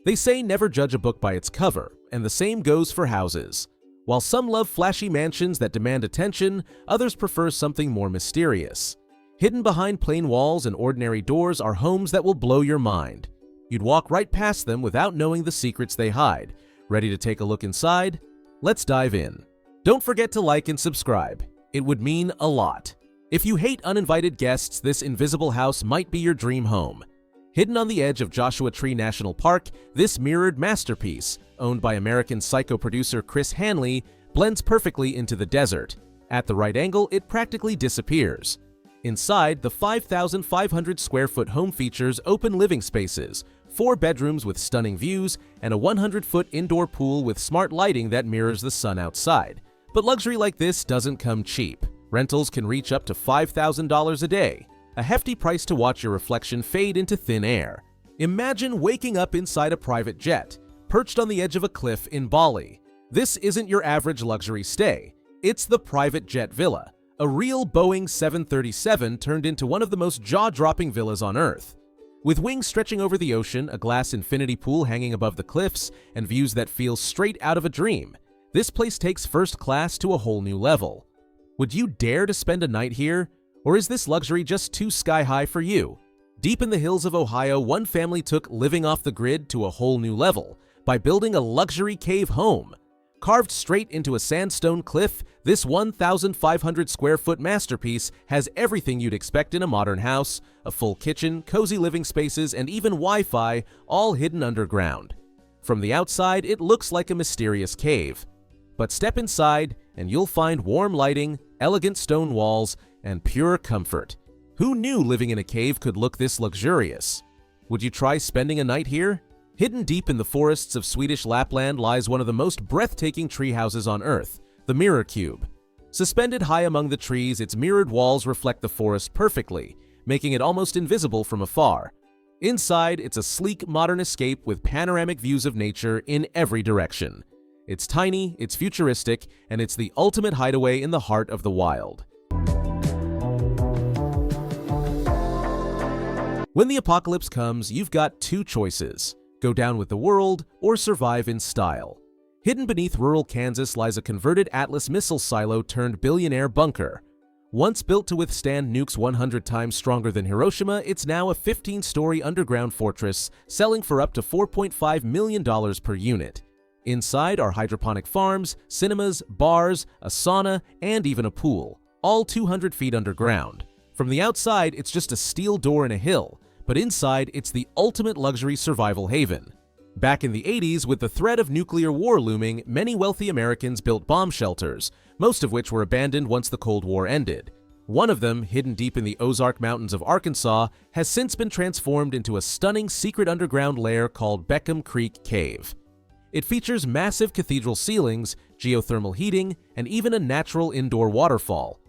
They say never judge a book by its cover, and the same goes for houses. While some love flashy mansions that demand attention, others prefer something more mysterious. Hidden behind plain walls and ordinary doors are homes that will blow your mind. You'd walk right past them without knowing the secrets they hide. Ready to take a look inside? Let's dive in. Don't forget to like and subscribe. It would mean a lot. If you hate uninvited guests, this invisible house might be your dream home. Hidden on the edge of Joshua Tree National Park, this mirrored masterpiece, owned by American Psycho producer Chris Hanley, blends perfectly into the desert. At the right angle, it practically disappears. Inside, the 5,500 square foot home features open living spaces, 4 bedrooms with stunning views, and a 100-foot indoor pool with smart lighting that mirrors the sun outside. But luxury like this doesn't come cheap. Rentals can reach up to $5,000 a day, a hefty price to watch your reflection fade into thin air. Imagine waking up inside a private jet, perched on the edge of a cliff in Bali. This isn't your average luxury stay. It's the private jet villa, a real Boeing 737 turned into one of the most jaw-dropping villas on Earth. With wings stretching over the ocean, a glass infinity pool hanging above the cliffs, and views that feel straight out of a dream, this place takes first class to a whole new level. Would you dare to spend a night here? Or is this luxury just too sky-high for you? Deep in the hills of Ohio, one family took living off the grid to a whole new level by building a luxury cave home. Carved straight into a sandstone cliff, this 1,500 square foot masterpiece has everything you'd expect in a modern house: a full kitchen, cozy living spaces, and even Wi-Fi, all hidden underground. From the outside, it looks like a mysterious cave. But step inside, and you'll find warm lighting, elegant stone walls, and pure comfort. Who knew living in a cave could look this luxurious? Would you try spending a night here? Hidden deep in the forests of Swedish Lapland lies one of the most breathtaking tree houses on Earth, the Mirror Cube. Suspended high among the trees, its mirrored walls reflect the forest perfectly, making it almost invisible from afar. Inside, it's a sleek, modern escape with panoramic views of nature in every direction. It's tiny, it's futuristic, and it's the ultimate hideaway in the heart of the wild. When the apocalypse comes, you've got 2 choices: go down with the world or survive in style. Hidden beneath rural Kansas lies a converted Atlas missile silo turned billionaire bunker. Once built to withstand nukes 100 times stronger than Hiroshima, it's now a 15-story underground fortress selling for up to $4.5 million per unit. Inside are hydroponic farms, cinemas, bars, a sauna, and even a pool, all 200 feet underground. From the outside, it's just a steel door in a hill, but inside, it's the ultimate luxury survival haven. Back in the 80s, with the threat of nuclear war looming, many wealthy Americans built bomb shelters, most of which were abandoned once the Cold War ended. One of them, hidden deep in the Ozark Mountains of Arkansas, has since been transformed into a stunning secret underground lair called Beckham Creek Cave. It features massive cathedral ceilings, geothermal heating, and even a natural indoor waterfall.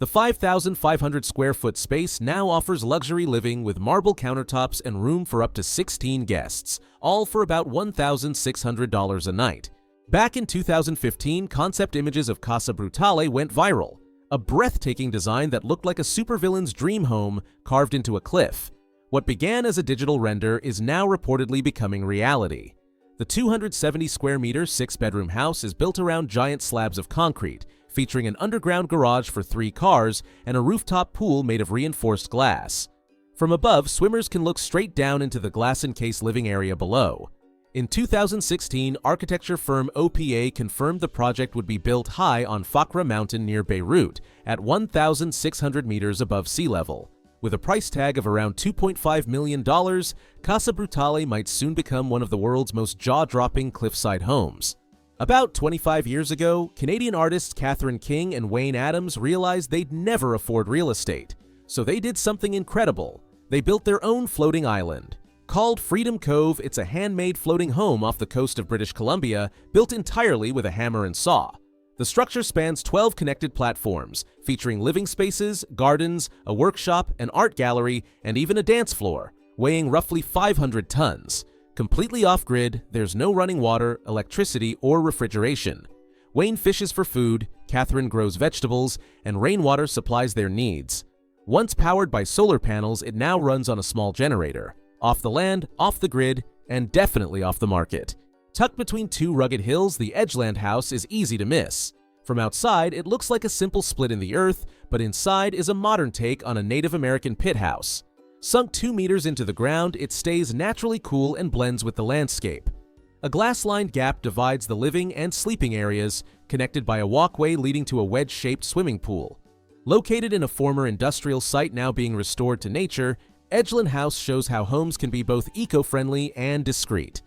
The 5,500 square foot space now offers luxury living with marble countertops and room for up to 16 guests, all for about $1,600 a night. Back in 2015, concept images of Casa Brutale went viral, a breathtaking design that looked like a supervillain's dream home carved into a cliff. What began as a digital render is now reportedly becoming reality. The 270 square meter 6-bedroom house is built around giant slabs of concrete, featuring an underground garage for 3 cars and a rooftop pool made of reinforced glass. From above, swimmers can look straight down into the glass-encased living area below. In 2016, architecture firm OPA confirmed the project would be built high on Fakra Mountain near Beirut at 1,600 meters above sea level. With a price tag of around $2.5 million, Casa Brutale might soon become one of the world's most jaw-dropping cliffside homes. About 25 years ago, Canadian artists Catherine King and Wayne Adams realized they'd never afford real estate, so they did something incredible. They built their own floating island. Called Freedom Cove, it's a handmade floating home off the coast of British Columbia, built entirely with a hammer and saw. The structure spans 12 connected platforms, featuring living spaces, gardens, a workshop, an art gallery, and even a dance floor, weighing roughly 500 tons. Completely off-grid, there's no running water, electricity, or refrigeration. Wayne fishes for food, Catherine grows vegetables, and rainwater supplies their needs. Once powered by solar panels, it now runs on a small generator. Off the land, off the grid, and definitely off the market. Tucked between two rugged hills, the Edgeland house is easy to miss. From outside, it looks like a simple split in the earth, but inside is a modern take on a Native American pit house. Sunk 2 meters into the ground, it stays naturally cool and blends with the landscape. A glass-lined gap divides the living and sleeping areas, connected by a walkway leading to a wedge-shaped swimming pool. Located in a former industrial site now being restored to nature, Edgeland House shows how homes can be both eco-friendly and discreet.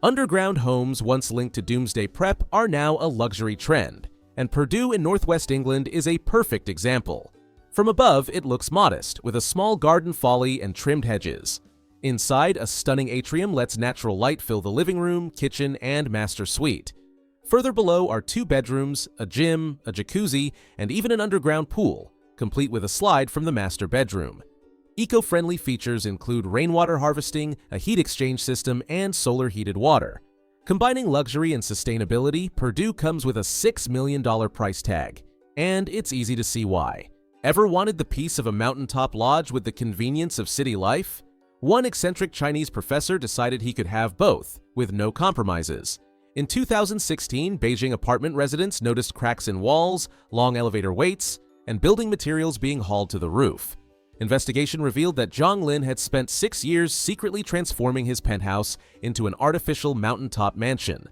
Underground homes, once linked to doomsday prep, are now a luxury trend, and Purdue in northwest England is a perfect example. From above, it looks modest, with a small garden folly and trimmed hedges. Inside, a stunning atrium lets natural light fill the living room, kitchen, and master suite. Further below are 2 bedrooms, a gym, a jacuzzi, and even an underground pool, complete with a slide from the master bedroom. Eco-friendly features include rainwater harvesting, a heat exchange system, and solar-heated water. Combining luxury and sustainability, Purdue comes with a $6 million price tag. And it's easy to see why. Ever wanted the peace of a mountaintop lodge with the convenience of city life? One eccentric Chinese professor decided he could have both, with no compromises. In 2016, Beijing apartment residents noticed cracks in walls, long elevator waits, and building materials being hauled to the roof. Investigation revealed that Zhang Lin had spent 6 years secretly transforming his penthouse into an artificial mountaintop mansion.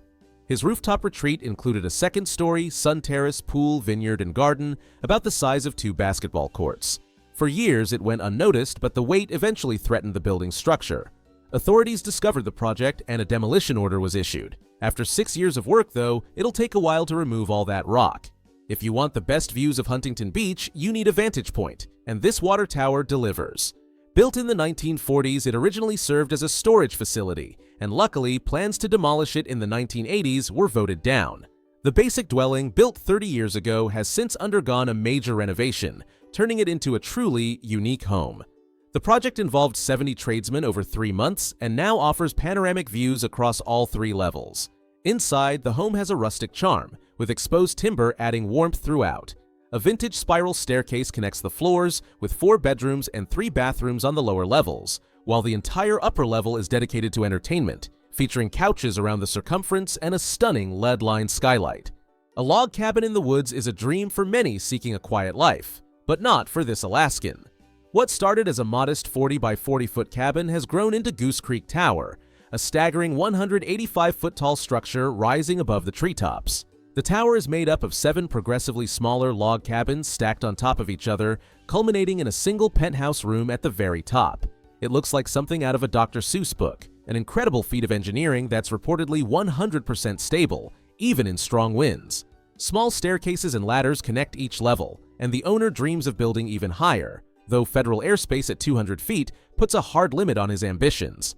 His rooftop retreat included a 2nd-story, sun terrace, pool, vineyard, and garden about the size of 2 basketball courts. For years, it went unnoticed, but the weight eventually threatened the building's structure. Authorities discovered the project and a demolition order was issued. After 6 years of work, though, it'll take a while to remove all that rock. If you want the best views of Huntington Beach, you need a vantage point, and this water tower delivers. Built in the 1940s, it originally served as a storage facility, and luckily, plans to demolish it in the 1980s were voted down. The basic dwelling, built 30 years ago, has since undergone a major renovation, turning it into a truly unique home. The project involved 70 tradesmen over 3 months and now offers panoramic views across all 3 levels. Inside, the home has a rustic charm, with exposed timber adding warmth throughout. A vintage spiral staircase connects the floors, with 4 bedrooms and 3 bathrooms on the lower levels, while the entire upper level is dedicated to entertainment, featuring couches around the circumference and a stunning lead-lined skylight. A log cabin in the woods is a dream for many seeking a quiet life, but not for this Alaskan. What started as a modest 40 by 40-foot cabin has grown into Goose Creek Tower, a staggering 185-foot-tall structure rising above the treetops. The tower is made up of 7 progressively smaller log cabins stacked on top of each other, culminating in a single penthouse room at the very top. It looks like something out of a Dr. Seuss book, an incredible feat of engineering that's reportedly 100% stable, even in strong winds. Small staircases and ladders connect each level, and the owner dreams of building even higher, though federal airspace at 200 feet puts a hard limit on his ambitions.